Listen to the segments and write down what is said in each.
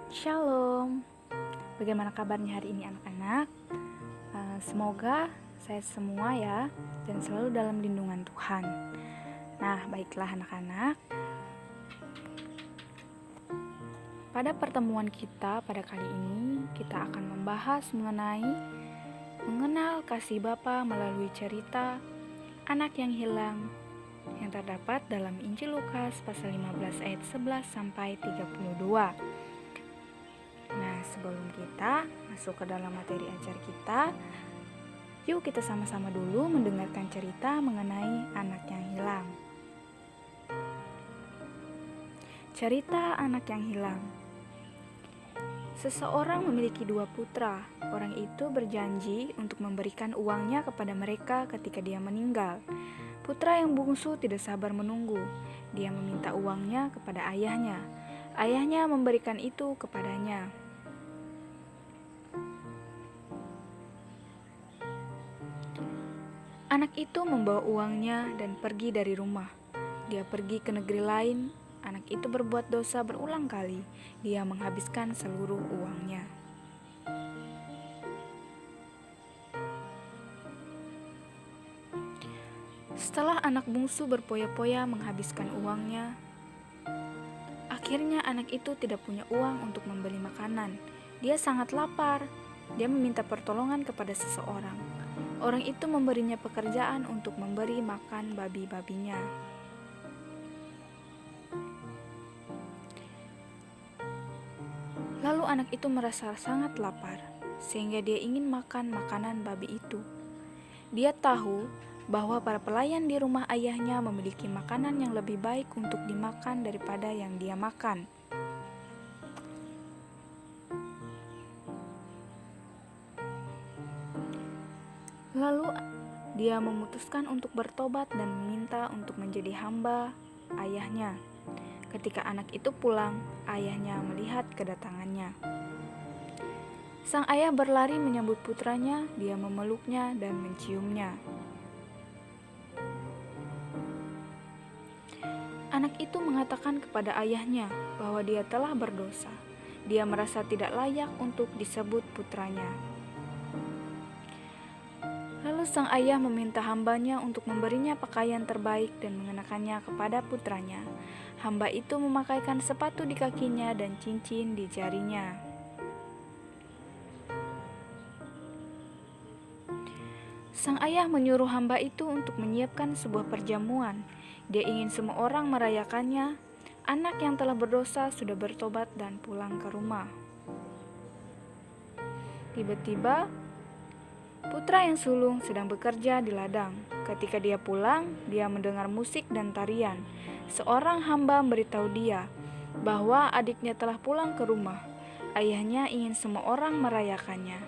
Shalom, bagaimana kabarnya hari ini anak-anak? Semoga saya semua ya dan selalu dalam lindungan Tuhan. Nah, baiklah anak-anak. Pada pertemuan kita pada kali ini, kita akan membahas mengenai mengenal kasih Bapa melalui cerita anak yang hilang yang terdapat dalam Injil Lukas pasal 15 ayat 11 sampai 32. Nah, sebelum kita masuk ke dalam materi ajar kita, yuk kita sama-sama dulu mendengarkan cerita mengenai anak yang hilang. Cerita anak yang hilang. Seseorang memiliki 2 putra. Orang itu berjanji untuk memberikan uangnya kepada mereka ketika dia meninggal. Putra yang bungsu tidak sabar menunggu. Dia meminta uangnya kepada ayahnya. Ayahnya memberikan itu kepadanya. Anak itu membawa uangnya dan pergi dari rumah. Dia pergi ke negeri lain. Anak itu berbuat dosa berulang kali. Dia menghabiskan seluruh uangnya. Setelah anak bungsu berpoya-poya menghabiskan uangnya, akhirnya anak itu tidak punya uang untuk membeli makanan. Dia sangat lapar. Dia meminta pertolongan kepada seseorang. Orang itu memberinya pekerjaan untuk memberi makan babi-babinya. Lalu anak itu merasa sangat lapar, sehingga dia ingin makan makanan babi itu. Dia tahu bahwa para pelayan di rumah ayahnya memiliki makanan yang lebih baik untuk dimakan daripada yang dia makan. Lalu dia memutuskan untuk bertobat dan meminta untuk menjadi hamba ayahnya. Ketika anak itu pulang, ayahnya melihat kedatangannya. Sang ayah berlari menyambut putranya, dia memeluknya dan menciumnya. Anak itu mengatakan kepada ayahnya bahwa dia telah berdosa. Dia merasa tidak layak untuk disebut putranya. Lalu sang ayah meminta hambanya untuk memberinya pakaian terbaik dan mengenakannya kepada putranya. Hamba itu memakaikan sepatu di kakinya dan cincin di jarinya. Sang ayah menyuruh hamba itu untuk menyiapkan sebuah perjamuan. Dia ingin semua orang merayakannya. Anak yang telah berdosa sudah bertobat dan pulang ke rumah. Tiba-tiba, putra yang sulung sedang bekerja di ladang. Ketika dia pulang, dia mendengar musik dan tarian. Seorang hamba memberitahu dia bahwa adiknya telah pulang ke rumah. Ayahnya ingin semua orang merayakannya.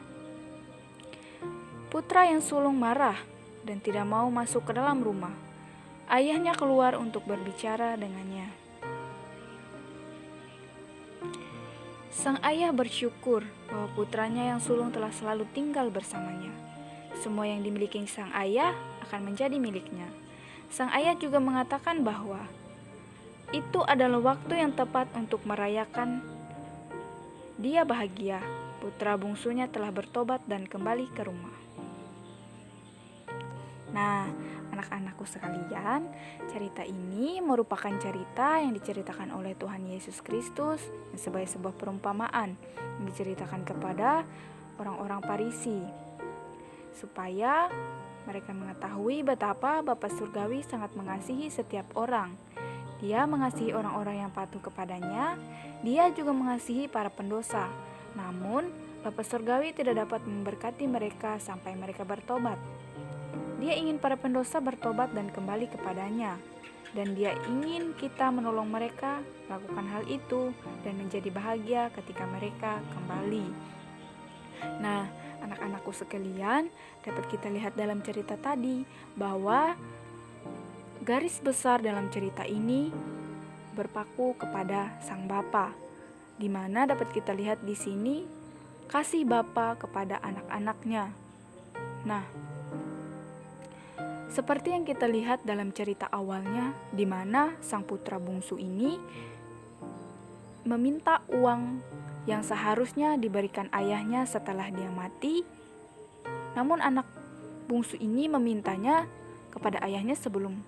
Putra yang sulung marah dan tidak mau masuk ke dalam rumah. Ayahnya keluar untuk berbicara dengannya. Sang ayah bersyukur bahwa putranya yang sulung telah selalu tinggal bersamanya. Semua yang dimiliki sang ayah akan menjadi miliknya. Sang ayah juga mengatakan bahwa itu adalah waktu yang tepat untuk merayakan. Dia bahagia, putra bungsunya telah bertobat dan kembali ke rumah. Nah, anak-anakku sekalian, cerita ini merupakan cerita yang diceritakan oleh Tuhan Yesus Kristus sebagai sebuah perumpamaan yang diceritakan kepada orang-orang Farisi, supaya mereka mengetahui betapa Bapa Surgawi sangat mengasihi setiap orang. Dia mengasihi orang-orang yang patuh kepadanya. Dia juga mengasihi para pendosa. Namun, Bapa Surgawi tidak dapat memberkati mereka sampai mereka bertobat. Dia ingin para pendosa bertobat dan kembali kepadanya. Dan dia ingin kita menolong mereka melakukan hal itu dan menjadi bahagia ketika mereka kembali. Nah, anak-anakku sekalian, dapat kita lihat dalam cerita tadi bahwa garis besar dalam cerita ini berpaku kepada Sang Bapa, di mana dapat kita lihat di sini kasih Bapa kepada anak-anaknya. Nah, seperti yang kita lihat dalam cerita awalnya, di mana sang putra bungsu ini meminta uang yang seharusnya diberikan ayahnya setelah dia mati. Namun anak bungsu ini memintanya kepada ayahnya sebelum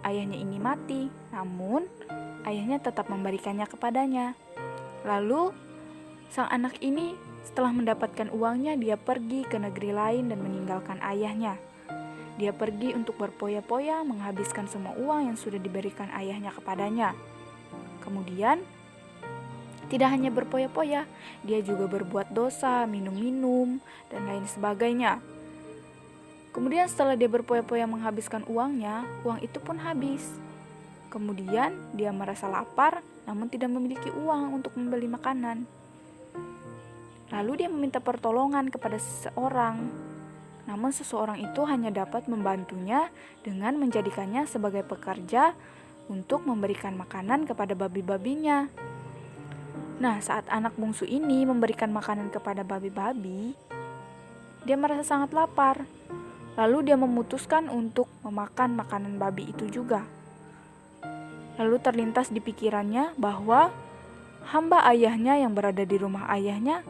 ayahnya ini mati. Namun ayahnya tetap memberikannya kepadanya. Lalu sang anak ini setelah mendapatkan uangnya, dia pergi ke negeri lain dan meninggalkan ayahnya. Dia pergi untuk berpoya-poya menghabiskan semua uang yang sudah diberikan ayahnya kepadanya. Kemudian tidak hanya berpoya-poya, dia juga berbuat dosa, minum-minum, dan lain sebagainya. Kemudian setelah dia berpoya-poya menghabiskan uangnya, uang itu pun habis. Kemudian dia merasa lapar, namun tidak memiliki uang untuk membeli makanan. Lalu dia meminta pertolongan kepada seseorang. Namun seseorang itu hanya dapat membantunya dengan menjadikannya sebagai pekerja untuk memberikan makanan kepada babi-babinya. Nah, saat anak bungsu ini memberikan makanan kepada babi-babi, dia merasa sangat lapar. Lalu dia memutuskan untuk memakan makanan babi itu juga. Lalu terlintas di pikirannya bahwa hamba ayahnya yang berada di rumah ayahnya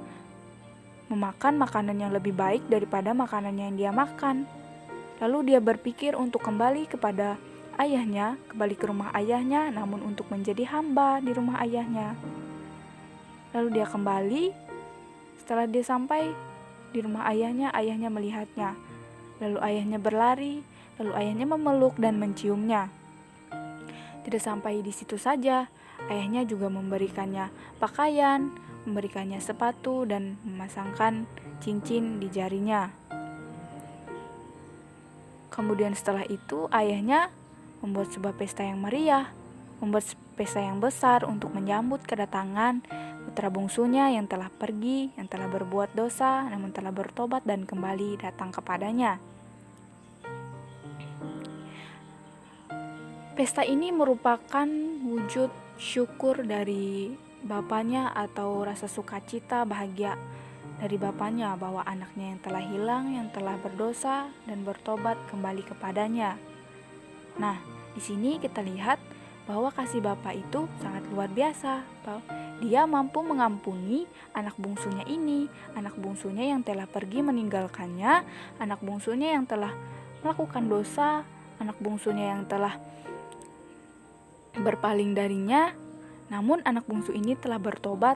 memakan makanan yang lebih baik daripada makanan yang dia makan. Lalu dia berpikir untuk kembali kepada ayahnya, kembali ke rumah ayahnya, namun untuk menjadi hamba di rumah ayahnya. Lalu dia kembali. Setelah dia sampai di rumah ayahnya, ayahnya melihatnya. Lalu ayahnya berlari, lalu ayahnya memeluk dan menciumnya. Tidak sampai di situ saja, ayahnya juga memberikannya pakaian, memberikannya sepatu, dan memasangkan cincin di jarinya. Kemudian setelah itu ayahnya membuat sebuah pesta yang meriah, membuat pesta yang besar untuk menyambut kedatangan putra bungsunya yang telah pergi, yang telah berbuat dosa, namun telah bertobat dan kembali datang kepadanya. Pesta ini merupakan wujud syukur dari bapaknya atau rasa sukacita bahagia dari bapaknya bahwa anaknya yang telah hilang, yang telah berdosa dan bertobat kembali kepadanya. Nah, di sini kita lihat bahwa kasih Bapa itu sangat luar biasa. Dia mampu mengampuni anak bungsunya ini, anak bungsunya yang telah pergi meninggalkannya, anak bungsunya yang telah melakukan dosa, anak bungsunya yang telah berpaling darinya. Namun anak bungsu ini telah bertobat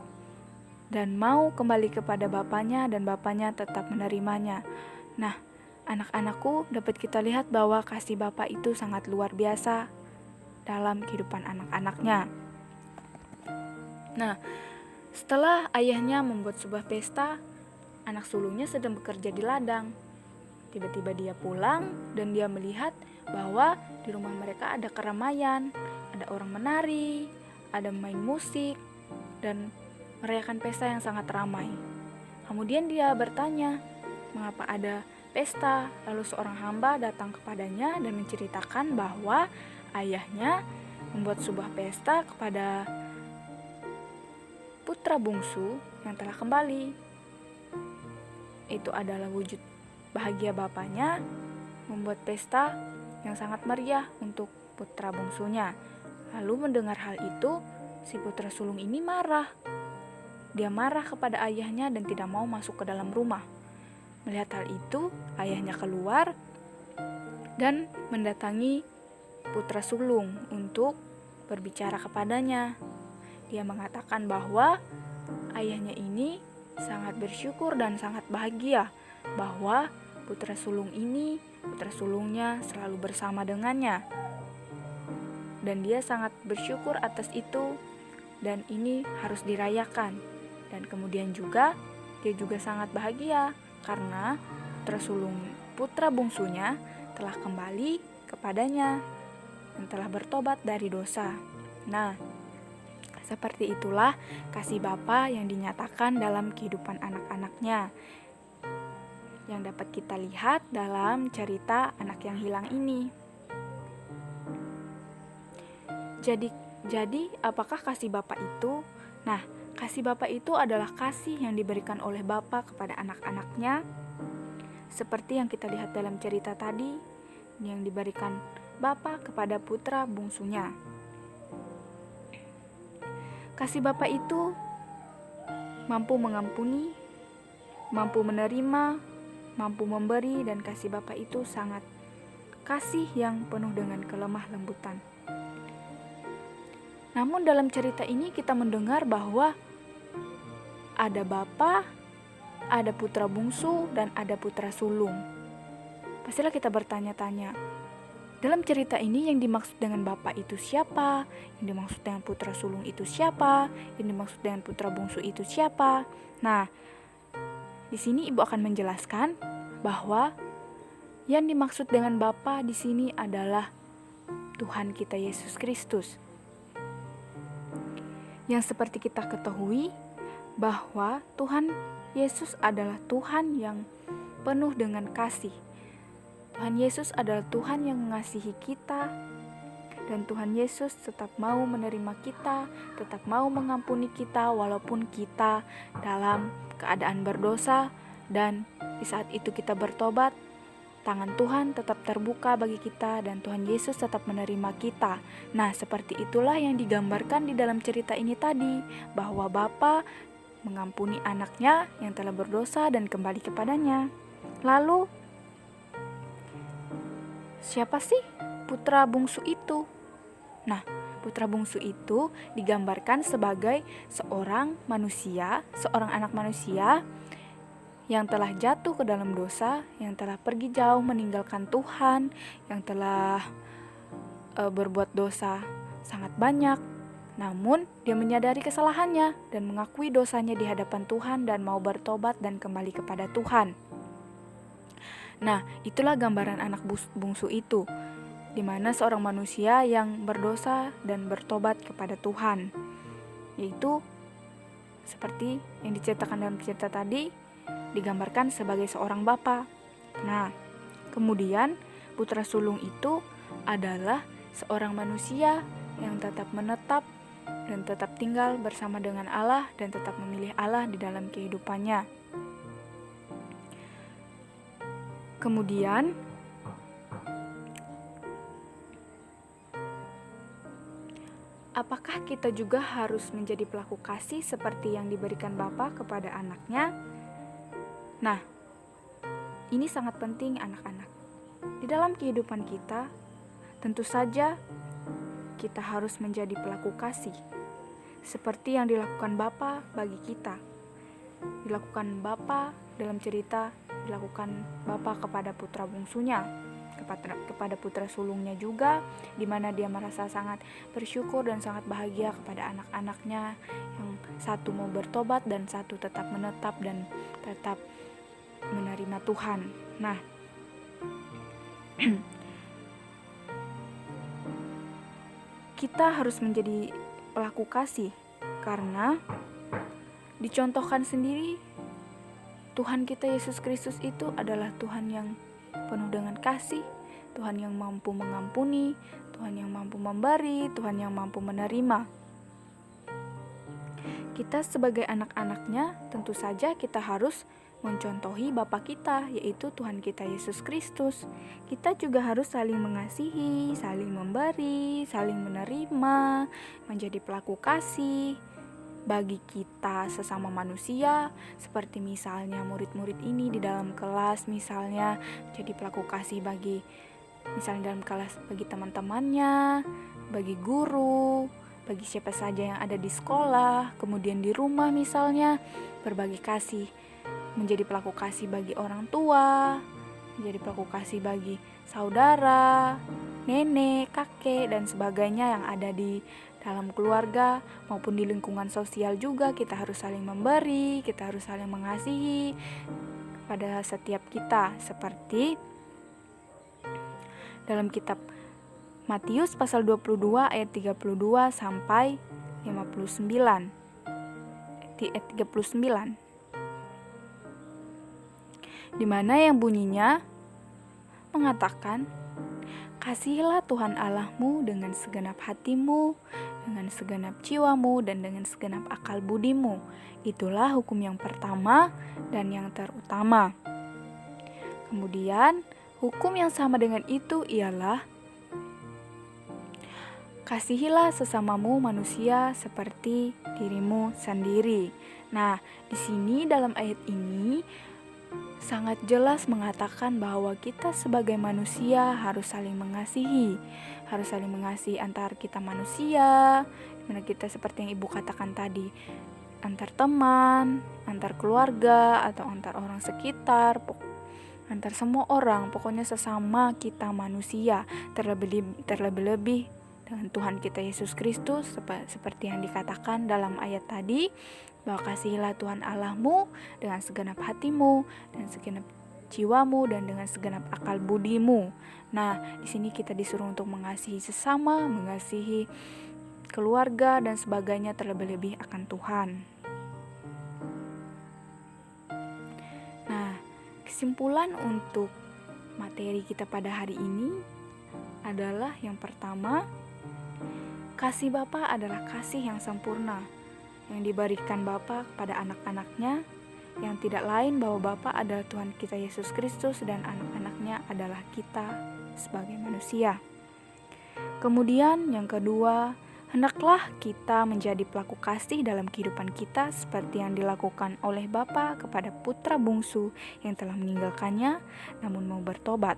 dan mau kembali kepada bapaknya, dan bapaknya tetap menerimanya. Nah, anak-anakku, dapat kita lihat bahwa kasih Bapa itu sangat luar biasa dalam kehidupan anak-anaknya. Nah, setelah ayahnya membuat sebuah pesta, anak sulungnya sedang bekerja di ladang. Tiba-tiba dia pulang dan dia melihat bahwa di rumah mereka ada keramaian, ada orang menari, ada main musik, dan merayakan pesta yang sangat ramai. Kemudian dia bertanya, mengapa ada pesta? Lalu seorang hamba datang kepadanya dan menceritakan bahwa ayahnya membuat sebuah pesta kepada putra bungsu yang telah kembali. Itu adalah wujud bahagia bapaknya membuat pesta yang sangat meriah untuk putra bungsunya. Lalu mendengar hal itu, si putra sulung ini marah. Dia marah kepada ayahnya dan tidak mau masuk ke dalam rumah. Melihat hal itu, ayahnya keluar dan mendatangi putra sulung untuk berbicara kepadanya. Dia mengatakan bahwa ayahnya ini sangat bersyukur dan sangat bahagia bahwa putra sulungnya selalu bersama dengannya. Dan dia sangat bersyukur atas itu, dan ini harus dirayakan. Dan kemudian juga dia juga sangat bahagia karena putra bungsunya telah kembali kepadanya dan telah bertobat dari dosa. Nah, seperti itulah kasih Bapa yang dinyatakan dalam kehidupan anak-anaknya, yang dapat kita lihat dalam cerita anak yang hilang ini. Jadi apakah kasih Bapa itu? Nah, kasih Bapa itu adalah kasih yang diberikan oleh Bapa kepada anak-anaknya, seperti yang kita lihat dalam cerita tadi, yang diberikan Bapa kepada putra bungsunya. Kasih Bapa itu mampu mengampuni, mampu menerima, mampu memberi, dan kasih Bapa itu sangat kasih yang penuh dengan kelemah lembutan. Namun dalam cerita ini kita mendengar bahwa ada Bapa, ada putra bungsu, dan ada putra sulung. Pastilah kita bertanya-tanya, dalam cerita ini yang dimaksud dengan Bapa itu siapa? Yang dimaksud dengan putra sulung itu siapa? Yang dimaksud dengan putra bungsu itu siapa? Nah, di sini Ibu akan menjelaskan bahwa yang dimaksud dengan Bapa di sini adalah Tuhan kita Yesus Kristus. Yang seperti kita ketahui bahwa Tuhan Yesus adalah Tuhan yang penuh dengan kasih. Tuhan Yesus adalah Tuhan yang mengasihi kita, dan Tuhan Yesus tetap mau menerima kita, tetap mau mengampuni kita walaupun kita dalam keadaan berdosa, dan di saat itu kita bertobat, tangan Tuhan tetap terbuka bagi kita dan Tuhan Yesus tetap menerima kita. Nah, seperti itulah yang digambarkan di dalam cerita ini tadi, bahwa Bapa mengampuni anaknya yang telah berdosa dan kembali kepadanya. Lalu, siapa sih putra bungsu itu? Nah, putra bungsu itu digambarkan sebagai seorang manusia, seorang anak manusia yang telah jatuh ke dalam dosa, yang telah pergi jauh meninggalkan Tuhan, yang telah berbuat dosa sangat banyak. Namun dia menyadari kesalahannya dan mengakui dosanya di hadapan Tuhan dan mau bertobat dan kembali kepada Tuhan. Nah, itulah gambaran anak bungsu itu, di mana seorang manusia yang berdosa dan bertobat kepada Tuhan, yaitu seperti yang diceritakan dalam cerita tadi, digambarkan sebagai seorang bapa. Nah, kemudian putra sulung itu adalah seorang manusia yang tetap menetap dan tetap tinggal bersama dengan Allah dan tetap memilih Allah di dalam kehidupannya. Kemudian apakah kita juga harus menjadi pelaku kasih seperti yang diberikan Bapa kepada anaknya? Nah, ini sangat penting anak-anak. Di dalam kehidupan kita, tentu saja kita harus menjadi pelaku kasih. Seperti yang dilakukan Bapa bagi kita. Dilakukan Bapa dalam cerita, dilakukan Bapa kepada putra bungsunya, kepada putra sulungnya juga, di mana dia merasa sangat bersyukur dan sangat bahagia kepada anak-anaknya yang satu mau bertobat dan satu tetap menetap dan tetap menerima Tuhan. Nah, kita harus menjadi pelaku kasih karena dicontohkan sendiri Tuhan kita Yesus Kristus itu adalah Tuhan yang penuh dengan kasih, Tuhan yang mampu mengampuni, Tuhan yang mampu memberi, Tuhan yang mampu menerima. Kita sebagai anak-anaknya tentu saja kita harus mencontohi Bapa kita, yaitu Tuhan kita Yesus Kristus. Kita juga harus saling mengasihi, saling memberi, saling menerima, menjadi pelaku kasih bagi kita sesama manusia, seperti misalnya murid-murid ini di dalam kelas, misalnya jadi pelaku kasih bagi misalnya dalam kelas bagi teman-temannya, bagi guru, bagi siapa saja yang ada di sekolah, kemudian di rumah misalnya berbagi kasih, menjadi pelaku kasih bagi orang tua, menjadi pelaku kasih bagi saudara, nenek, kakek, dan sebagainya yang ada di dalam keluarga maupun di lingkungan sosial juga. Kita harus saling memberi, kita harus saling mengasihi pada setiap kita, seperti dalam kitab Matius pasal 22 ayat 32 sampai 59. Di ayat 39. Di mana yang bunyinya mengatakan, "Kasihilah Tuhan Allahmu dengan segenap hatimu, dengan segenap jiwamu, dan dengan segenap akal budimu. Itulah hukum yang pertama dan yang terutama." Kemudian, hukum yang sama dengan itu ialah Kasihilah sesamamu manusia seperti dirimu sendiri. Nah, di sini dalam ayat ini sangat jelas mengatakan bahwa kita sebagai manusia harus saling mengasihi. Harus saling mengasihi antar kita manusia, dimana kita seperti yang Ibu katakan tadi, antar teman, antar keluarga, atau antar orang sekitar, antar semua orang, pokoknya sesama kita manusia, terlebih-lebih dengan Tuhan kita Yesus Kristus, seperti yang dikatakan dalam ayat tadi, bahwa kasihilah Tuhan Allahmu dengan segenap hatimu, dan segenap jiwamu, dan dengan segenap akal budimu. Nah, di sini kita disuruh untuk mengasihi sesama, mengasihi keluarga, dan sebagainya, terlebih-lebih akan Tuhan. Nah, kesimpulan untuk materi kita pada hari ini adalah yang pertama, kasih Bapa adalah kasih yang sempurna yang diberikan Bapa kepada anak-anaknya, yang tidak lain bahwa Bapa adalah Tuhan kita Yesus Kristus dan anak-anaknya adalah kita sebagai manusia. Kemudian yang kedua, hendaklah kita menjadi pelaku kasih dalam kehidupan kita seperti yang dilakukan oleh Bapa kepada putra bungsu yang telah meninggalkannya namun mau bertobat.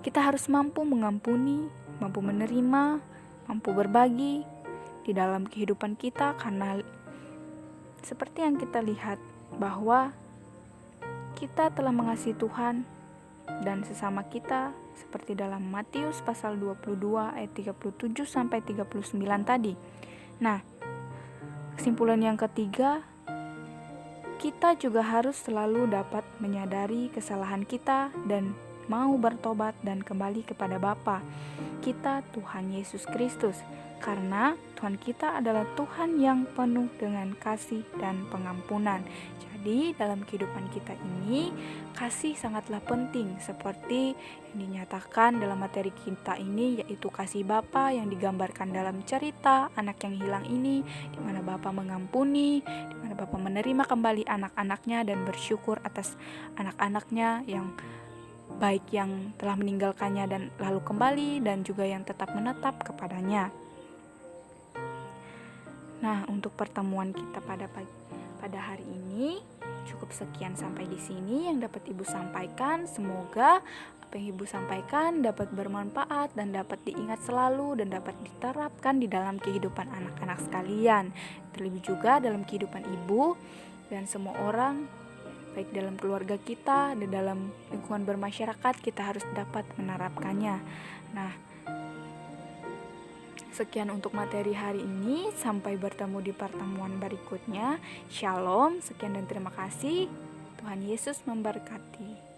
Kita harus mampu mengampuni, mampu menerima, mampu berbagi di dalam kehidupan kita, karena seperti yang kita lihat bahwa kita telah mengasihi Tuhan dan sesama kita seperti dalam Matius pasal 22 ayat 37 sampai 39 tadi. Nah, kesimpulan yang ketiga, kita juga harus selalu dapat menyadari kesalahan kita dan mau bertobat dan kembali kepada Bapa kita Tuhan Yesus Kristus, karena Tuhan kita adalah Tuhan yang penuh dengan kasih dan pengampunan. Jadi dalam kehidupan kita ini kasih sangatlah penting, seperti yang dinyatakan dalam materi kita ini, yaitu kasih Bapa yang digambarkan dalam cerita anak yang hilang ini, di mana Bapa mengampuni, di mana Bapa menerima kembali anak-anaknya dan bersyukur atas anak-anaknya yang baik yang telah meninggalkannya dan lalu kembali, dan juga yang tetap menetap kepadanya. Nah, untuk pertemuan kita pada hari ini cukup sekian sampai di sini yang dapat Ibu sampaikan. Semoga apa yang Ibu sampaikan dapat bermanfaat dan dapat diingat selalu dan dapat diterapkan di dalam kehidupan anak-anak sekalian. Terlebih juga dalam kehidupan Ibu dan semua orang, baik dalam keluarga kita dan dalam lingkungan bermasyarakat, kita harus dapat menerapkannya. Nah, sekian untuk materi hari ini. Sampai bertemu di pertemuan berikutnya. Shalom, sekian dan terima kasih. Tuhan Yesus memberkati.